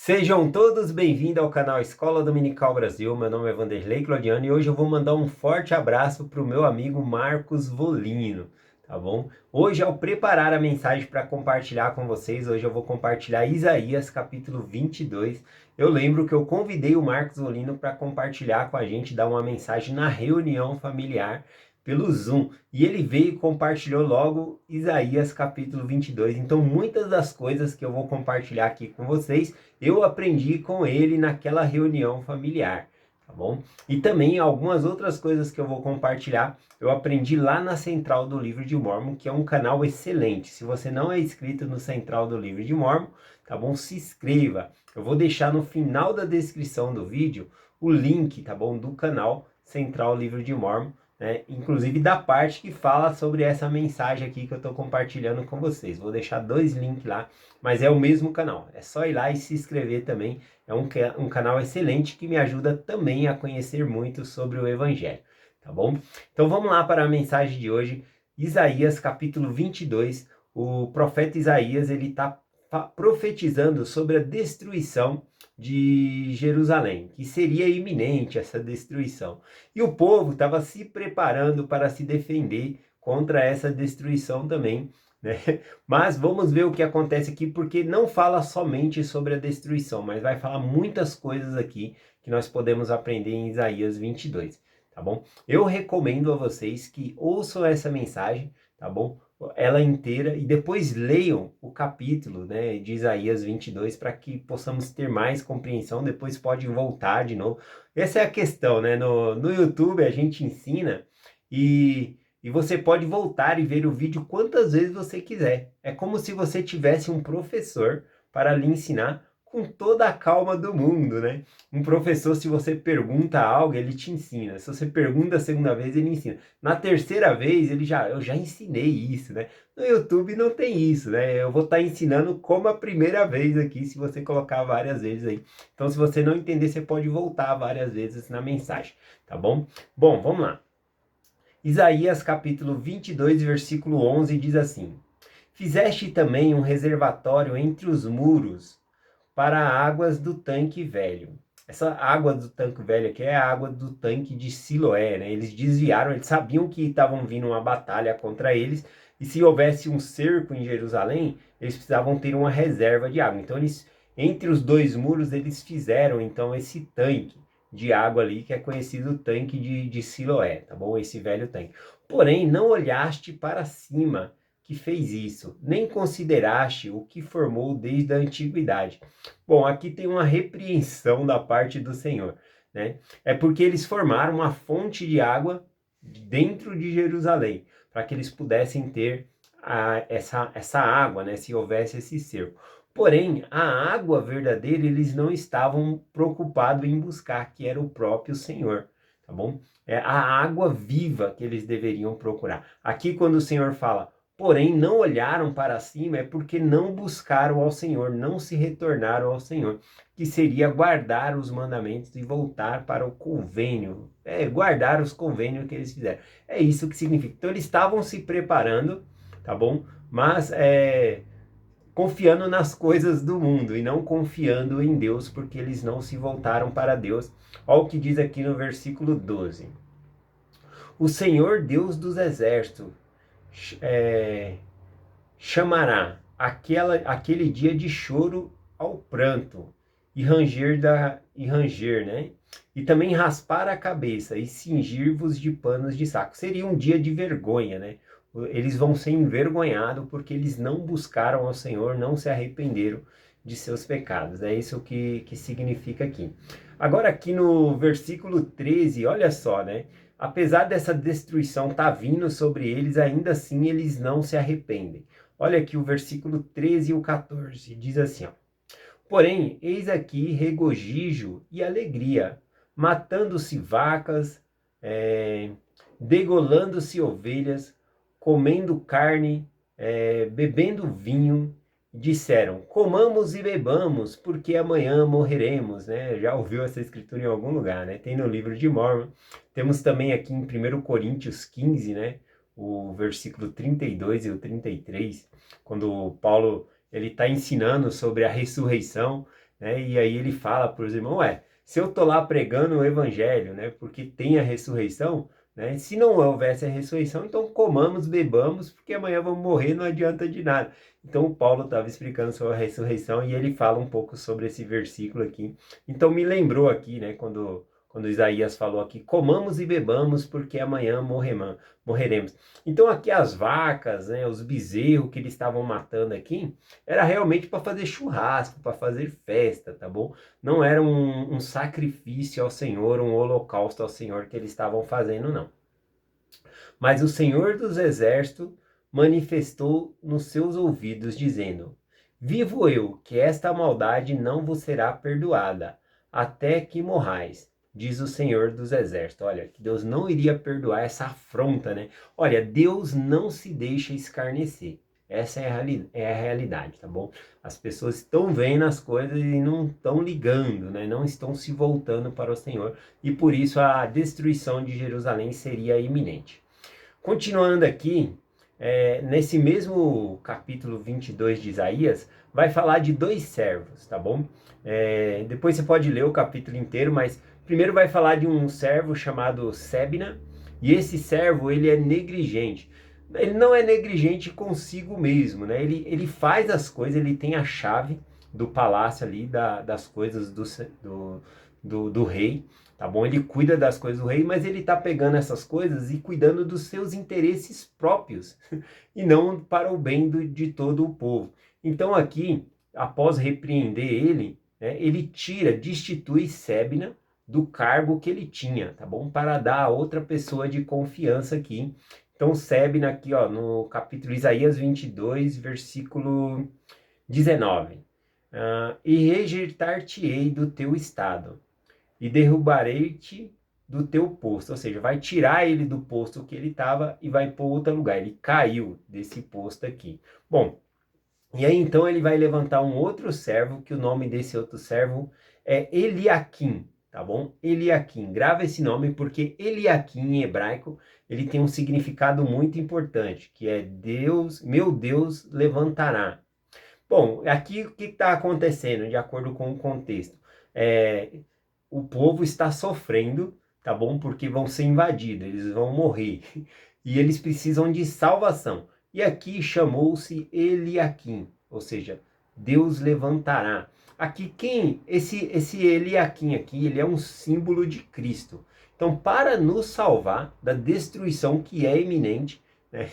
Sejam todos bem-vindos ao canal Escola Dominical Brasil. Meu nome é Vanderlei Claudiano e hoje eu vou mandar um forte abraço para o meu amigo Marcos Volino, tá bom? Hoje, ao preparar a mensagem para compartilhar com vocês, hoje eu vou compartilhar Isaías capítulo 22. Eu lembro que eu convidei o Marcos Volino para compartilhar com a gente, dar uma mensagem na reunião familiar pelo Zoom. E ele veio e compartilhou logo Isaías capítulo 22. Então, muitas das coisas que eu vou compartilhar aqui com vocês, eu aprendi com ele naquela reunião familiar, tá bom? E também algumas outras coisas que eu vou compartilhar, eu aprendi lá na Central do Livro de Mórmon, que é um canal excelente. Se você não é inscrito no Central do Livro de Mórmon, tá bom? Se inscreva. Eu vou deixar no final da descrição do vídeo o link, tá bom? Do canal Central Livro de Mórmon, né? Inclusive da parte que fala sobre essa mensagem aqui que eu estou compartilhando com vocês. Vou deixar dois links lá, mas é o mesmo canal. É só ir lá e se inscrever também. É um canal excelente que me ajuda também a conhecer muito sobre o Evangelho, tá bom? Então vamos lá para a mensagem de hoje. Isaías capítulo 22. O profeta Isaías, ele está profetizando sobre a destruição de Jerusalém, que seria iminente essa destruição. E o povo estava se preparando para se defender contra essa destruição também, né? Mas vamos ver o que acontece aqui, porque não fala somente sobre a destruição, mas vai falar muitas coisas aqui que nós podemos aprender em Isaías 22, tá bom? Eu recomendo a vocês que ouçam essa mensagem, tá bom? Ela inteira e depois leiam o capítulo, né, de Isaías 22 para que possamos ter mais compreensão. Depois pode voltar de novo. Essa é a questão, né? No YouTube a gente ensina e você pode voltar e ver o vídeo quantas vezes você quiser. É como se você tivesse um professor para lhe ensinar com toda a calma do mundo, né? Um professor, se você pergunta algo, ele te ensina. Se você pergunta a segunda vez, ele ensina. Na terceira vez, eu já ensinei isso, né? No YouTube não tem isso, né? Eu vou estar ensinando como a primeira vez aqui, se você colocar várias vezes aí. Então, se você não entender, você pode voltar várias vezes na mensagem, tá bom? Bom, vamos lá. Isaías capítulo 22, versículo 11 diz assim: Fizeste também um reservatório entre os muros para águas do tanque velho. Essa água do tanque velho aqui é a água do tanque de Siloé, né? Eles desviaram, eles sabiam que estavam vindo uma batalha contra eles, e se houvesse um cerco em Jerusalém, eles precisavam ter uma reserva de água. Então, entre os dois muros, eles fizeram então esse tanque de água ali, que é conhecido o tanque de Siloé, tá bom? Esse velho tanque. Porém, não olhaste para cima que fez isso, nem consideraste o que formou desde a antiguidade. Bom, aqui tem uma repreensão da parte do Senhor, né? É porque eles formaram uma fonte de água dentro de Jerusalém, para que eles pudessem ter essa água, né? Se houvesse esse cerco. Porém, a água verdadeira eles não estavam preocupados em buscar, que era o próprio Senhor, tá bom? É a água viva que eles deveriam procurar. Aqui, quando o Senhor fala, porém não olharam para cima, é porque não buscaram ao Senhor, não se retornaram ao Senhor, que seria guardar os mandamentos e voltar para o convênio, guardar os convênios que eles fizeram. É isso que significa. Então eles estavam se preparando, tá bom? Mas confiando nas coisas do mundo e não confiando em Deus, porque eles não se voltaram para Deus. Olha o que diz aqui no versículo 12. O Senhor Deus dos exércitos chamará aquele dia de choro ao pranto e ranger, né? E também raspar a cabeça e cingir-vos de panos de saco. Seria um dia de vergonha, né? Eles vão ser envergonhados porque eles não buscaram ao Senhor, não se arrependeram de seus pecados. É isso que significa aqui. Agora aqui no versículo 13, olha só, né? Apesar dessa destruição estar vindo sobre eles, ainda assim eles não se arrependem. Olha aqui o versículo 13 e o 14, diz assim, ó. Porém, eis aqui regozijo e alegria, matando-se vacas, degolando-se ovelhas, comendo carne, bebendo vinho, disseram, comamos e bebamos, porque amanhã morreremos, né? Já ouviu essa escritura em algum lugar, né? Tem no livro de Mórmon. Temos também aqui em 1 Coríntios 15, né? O versículo 32 e o 33, quando Paulo ele está ensinando sobre a ressurreição, né? E aí ele fala para os irmãos, se eu tô lá pregando o evangelho, né, porque tem a ressurreição, né, se não houvesse a ressurreição, então comamos, bebamos, porque amanhã vamos morrer, não adianta de nada. Então o Paulo estava explicando sobre a ressurreição e ele fala um pouco sobre esse versículo aqui. Então me lembrou aqui, né, quando Isaías falou aqui, comamos e bebamos, porque amanhã morreremos. Então aqui as vacas, né, os bezerros que eles estavam matando aqui, era realmente para fazer churrasco, para fazer festa, tá bom? Não era um sacrifício ao Senhor, um holocausto ao Senhor que eles estavam fazendo, não. Mas o Senhor dos Exércitos manifestou nos seus ouvidos, dizendo: Vivo eu, que esta maldade não vos será perdoada, até que morrais, diz o Senhor dos Exércitos. Olha, que Deus não iria perdoar essa afronta, né? Olha, Deus não se deixa escarnecer. Essa é a realidade, tá bom? As pessoas estão vendo as coisas e não estão ligando, né? Não estão se voltando para o Senhor. E por isso a destruição de Jerusalém seria iminente. Continuando aqui, nesse mesmo capítulo 22 de Isaías, vai falar de dois servos, tá bom? Depois você pode ler o capítulo inteiro, mas primeiro vai falar de um servo chamado Sebna, e esse servo, ele é negligente. Ele não é negligente consigo mesmo, né? Ele faz as coisas, ele tem a chave do palácio ali, das coisas do rei, tá bom? Ele cuida das coisas do rei, mas ele tá pegando essas coisas e cuidando dos seus interesses próprios, e não para o bem de todo o povo. Então aqui, após repreender ele, né, ele destitui Sebna do cargo que ele tinha, tá bom? Para dar a outra pessoa de confiança aqui. Então Sebna aqui, ó, no capítulo Isaías 22, versículo 19. E rejeitar-te-ei do teu estado, e derrubarei-te do teu posto. Ou seja, vai tirar ele do posto que ele estava e vai pôr outro lugar. Ele caiu desse posto aqui. Bom, e aí então ele vai levantar um outro servo, que o nome desse outro servo é Eliaquim, tá bom? Eliaquim, grava esse nome porque Eliaquim em hebraico, ele tem um significado muito importante, que é Deus, meu Deus levantará. Bom, aqui o que está acontecendo, de acordo com o contexto? O povo está sofrendo, tá bom? Porque vão ser invadidos, eles vão morrer. E eles precisam de salvação. E aqui chamou-se Eliaquim, ou seja, Deus levantará. Aqui esse Eliaquim aqui, ele é um símbolo de Cristo. Então, para nos salvar da destruição que é iminente, né,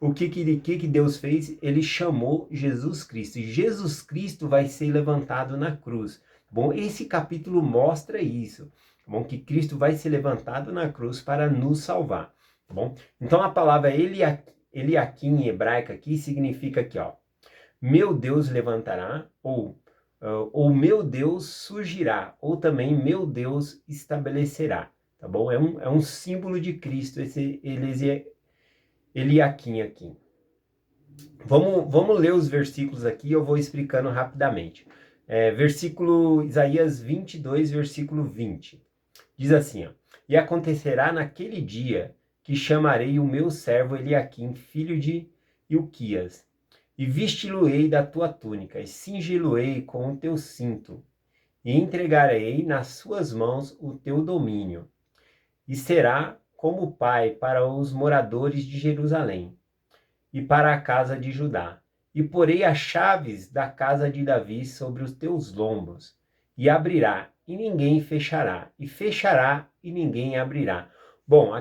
o que Deus fez? Ele chamou Jesus Cristo. E Jesus Cristo vai ser levantado na cruz. Bom, esse capítulo mostra isso, bom, que Cristo vai ser levantado na cruz para nos salvar, bom? Então a palavra Eliaquim em hebraico aqui significa aqui, ó, meu Deus levantará, ou meu Deus surgirá, ou também meu Deus estabelecerá, tá bom? É um símbolo de Cristo, esse Eliaquim aqui. Vamos ler os versículos aqui, eu vou explicando rapidamente. Versículo Isaías 22, versículo 20. Diz assim, ó, e acontecerá naquele dia que chamarei o meu servo Eliaquim, filho de Ilquias, e vesti-lo-ei da tua túnica, e cingi-lo-ei com o teu cinto, e entregarei nas suas mãos o teu domínio, e será como pai para os moradores de Jerusalém, e para a casa de Judá. E porei as chaves da casa de Davi sobre os teus lombos, e abrirá, e ninguém fechará, e fechará, e ninguém abrirá. Bom,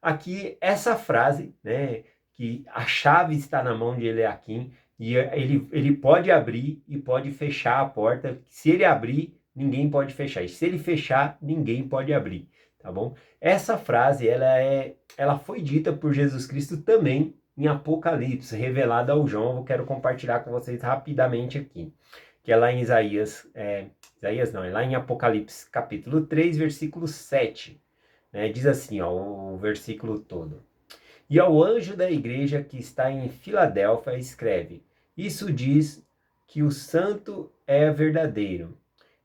aqui essa frase, né, que a chave está na mão de Eliaquim, e ele pode abrir e pode fechar a porta. Se ele abrir, ninguém pode fechar. E se ele fechar, ninguém pode abrir, tá bom? Essa frase, ela foi dita por Jesus Cristo também em Apocalipse, revelada ao João. Eu quero compartilhar com vocês rapidamente aqui, que é lá em é lá em Apocalipse, capítulo 3, versículo 7, né? Diz assim, ó, o versículo todo. E ao anjo da igreja que está em Filadélfia escreve, isso diz que o santo é verdadeiro,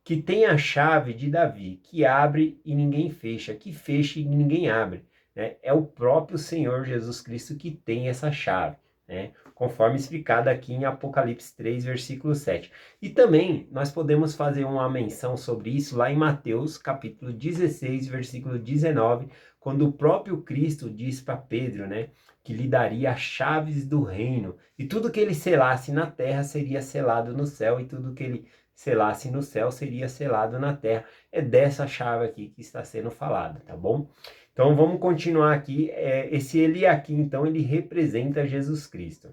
que tem a chave de Davi, que abre e ninguém fecha, que fecha e ninguém abre. Né? É o próprio Senhor Jesus Cristo que tem essa chave. né? Conforme explicado aqui em Apocalipse 3, versículo 7. E também nós podemos fazer uma menção sobre isso lá em Mateus, capítulo 16, versículo 19, quando o próprio Cristo diz para Pedro, né, que lhe daria as chaves do reino, e tudo que ele selasse na terra seria selado no céu, e tudo que ele selasse no céu seria selado na terra. É dessa chave aqui que está sendo falada, tá bom? Então vamos continuar aqui. Esse Eliaquim, então, ele representa Jesus Cristo.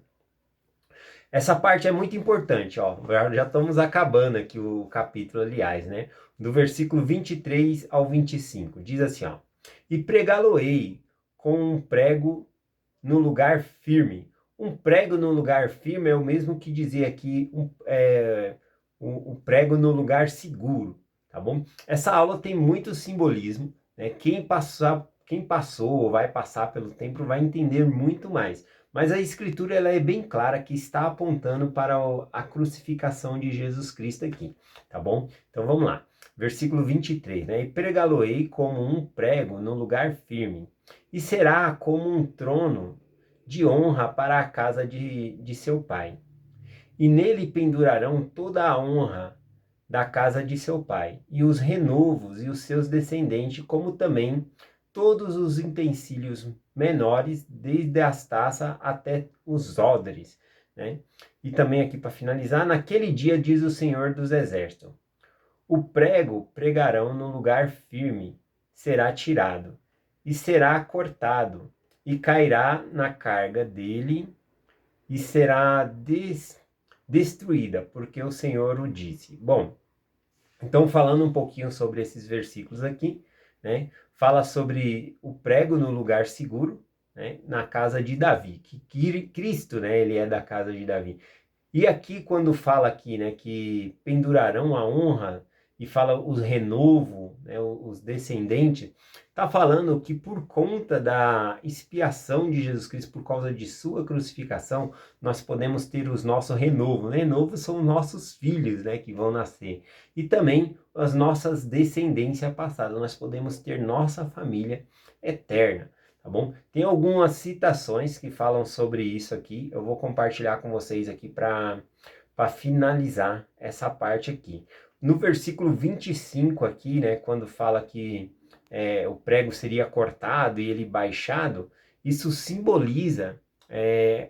Essa parte é muito importante, ó. Já estamos acabando aqui o capítulo, aliás, né? Do versículo 23 ao 25. Diz assim, ó: E pregá-lo-ei com um prego no lugar firme. Um prego no lugar firme é o mesmo que dizer aqui um prego no lugar seguro, tá bom? Essa aula tem muito simbolismo, né? Quem passou ou vai passar pelo tempo vai entender muito mais. Mas a escritura ela é bem clara que está apontando para a crucificação de Jesus Cristo aqui, tá bom? Então vamos lá. Versículo 23, né? E pregá-lo-ei como um prego no lugar firme, e será como um trono de honra para a casa de seu pai. E nele pendurarão toda a honra da casa de seu pai, e os renovos e os seus descendentes, como também todos os utensílios menores, desde as taças até os odres, né? E também aqui para finalizar, naquele dia diz o Senhor dos Exércitos: o prego pregarão no lugar firme, será tirado, e será cortado, e cairá na carga dele, e será destruída, porque o Senhor o disse. Bom, então falando um pouquinho sobre esses versículos aqui, né? Fala sobre o prego no lugar seguro, né? Na casa de Davi, que Cristo, né? Ele é da casa de Davi. E aqui, quando fala aqui, né, que pendurarão a honra, e fala os renovo, né, os descendentes, está falando que por conta da expiação de Jesus Cristo, por causa de sua crucificação, nós podemos ter os nossos renovos. Renovos são nossos filhos, né, que vão nascer. E também as nossas descendências passadas, nós podemos ter nossa família eterna. Tá bom? Tem algumas citações que falam sobre isso aqui. Eu vou compartilhar com vocês aqui para finalizar essa parte aqui. No versículo 25 aqui, né, quando fala que o prego seria cortado e ele baixado, isso simboliza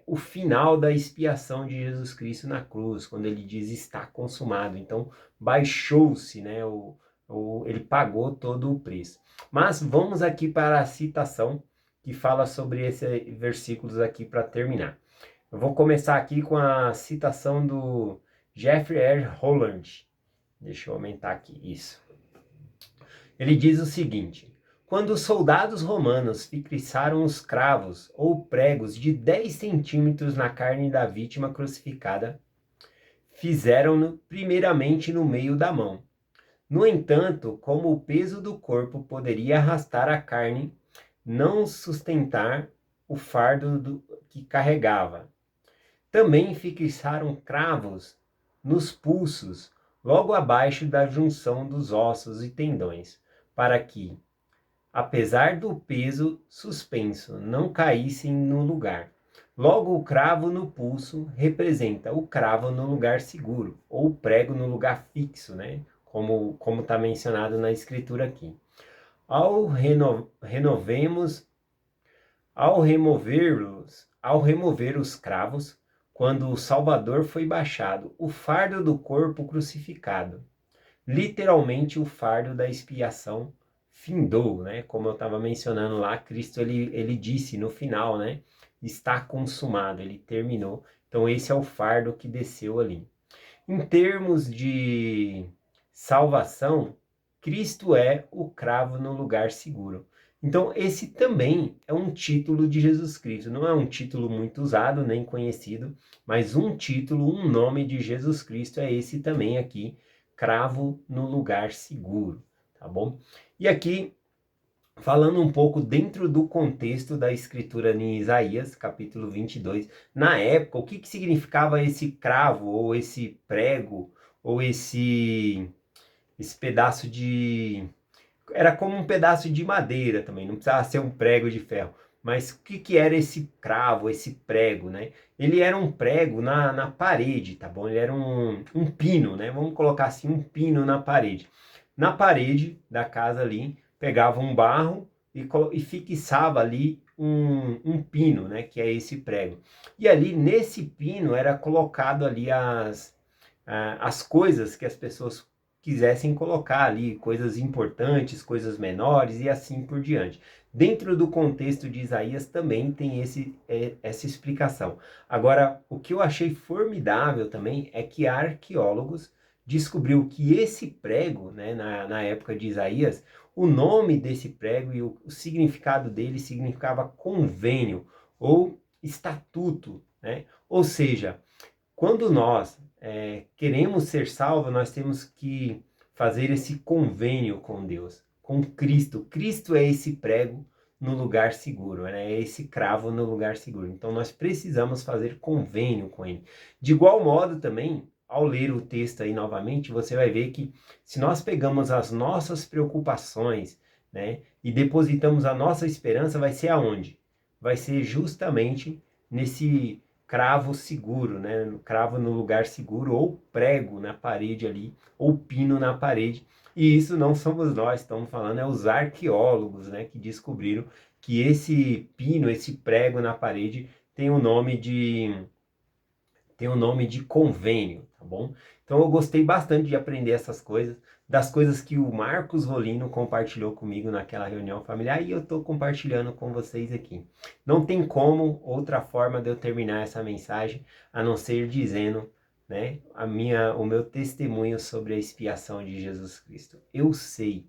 o final da expiação de Jesus Cristo na cruz, quando ele diz está consumado. Então, baixou-se, né, ele pagou todo o preço. Mas vamos aqui para a citação que fala sobre esses versículos aqui para terminar. Eu vou começar aqui com a citação do Jeffrey R. Holland. Deixa eu aumentar aqui, isso. Ele diz o seguinte: quando os soldados romanos fixaram os cravos ou pregos de 10 centímetros na carne da vítima crucificada, fizeram-no primeiramente no meio da mão. No entanto, como o peso do corpo poderia arrastar a carne, não sustentar o fardo que carregava. Também fixaram cravos nos pulsos, logo abaixo da junção dos ossos e tendões, para que, apesar do peso suspenso, não caíssem no lugar. Logo, o cravo no pulso representa o cravo no lugar seguro, ou o prego no lugar fixo, né? Como está mencionado na escritura aqui. Ao remover os cravos, quando o Salvador foi baixado, o fardo do corpo crucificado, literalmente o fardo da expiação findou, né? Como eu estava mencionando lá, Cristo ele disse no final, né? Está consumado, ele terminou. Então esse é o fardo que desceu ali. Em termos de salvação, Cristo é o cravo no lugar seguro. Então, esse também é um título de Jesus Cristo. Não é um título muito usado, nem conhecido, mas um título, um nome de Jesus Cristo é esse também aqui, cravo no lugar seguro, tá bom? E aqui, falando um pouco dentro do contexto da escritura em Isaías, capítulo 22, na época, o que significava esse cravo, ou esse prego, ou esse pedaço de... Era como um pedaço de madeira também, não precisava ser um prego de ferro. Mas o que que era esse cravo, esse prego, né? Ele era um prego na parede, tá bom? Ele era um pino, né? Vamos colocar assim, um pino na parede. Na parede da casa ali, pegava um barro e fixava ali um pino, né? Que é esse prego. E ali, nesse pino, era colocado ali as coisas que as pessoas quisessem colocar ali, coisas importantes, coisas menores e assim por diante. Dentro do contexto de Isaías também tem essa explicação. Agora, o que eu achei formidável também é que arqueólogos descobriu que esse prego, né, na época de Isaías, o nome desse prego e o significado dele significava convênio ou estatuto, né? Ou seja, quando nós queremos ser salvos, nós temos que fazer esse convênio com Deus, com Cristo. Cristo é esse prego no lugar seguro, né? É esse cravo no lugar seguro. Então nós precisamos fazer convênio com Ele. De igual modo também, ao ler o texto aí novamente, você vai ver que se nós pegamos as nossas preocupações, né, e depositamos a nossa esperança, vai ser aonde? Vai ser justamente nesse cravo seguro, né? Cravo no lugar seguro, ou prego na parede ali, ou pino na parede. E isso não somos nós, estamos falando, é os arqueólogos, né, que descobriram que esse pino, esse prego na parede tem o nome de convênio, tá bom? Então eu gostei bastante de aprender essas coisas, das coisas que o Marcos Rolino compartilhou comigo naquela reunião familiar e eu estou compartilhando com vocês aqui. Não tem como outra forma de eu terminar essa mensagem a não ser dizendo, né, o meu testemunho sobre a expiação de Jesus Cristo. Eu sei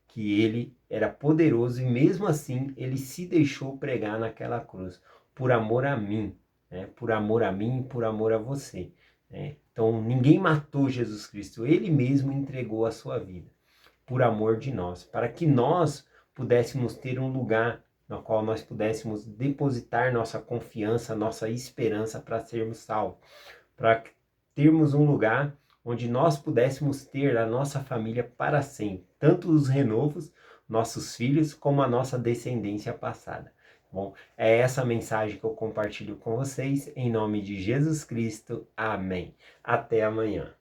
que ele era poderoso e mesmo assim ele se deixou pregar naquela cruz por amor a mim, né? Por amor a mim, por amor a você, né? Então ninguém matou Jesus Cristo, ele mesmo entregou a sua vida por amor de nós, para que nós pudéssemos ter um lugar no qual nós pudéssemos depositar nossa confiança, nossa esperança para sermos salvos, para termos um lugar onde nós pudéssemos ter a nossa família para sempre, tanto os renovos, nossos filhos, como a nossa descendência passada. Bom, é essa mensagem que eu compartilho com vocês, em nome de Jesus Cristo. Amém. Até amanhã.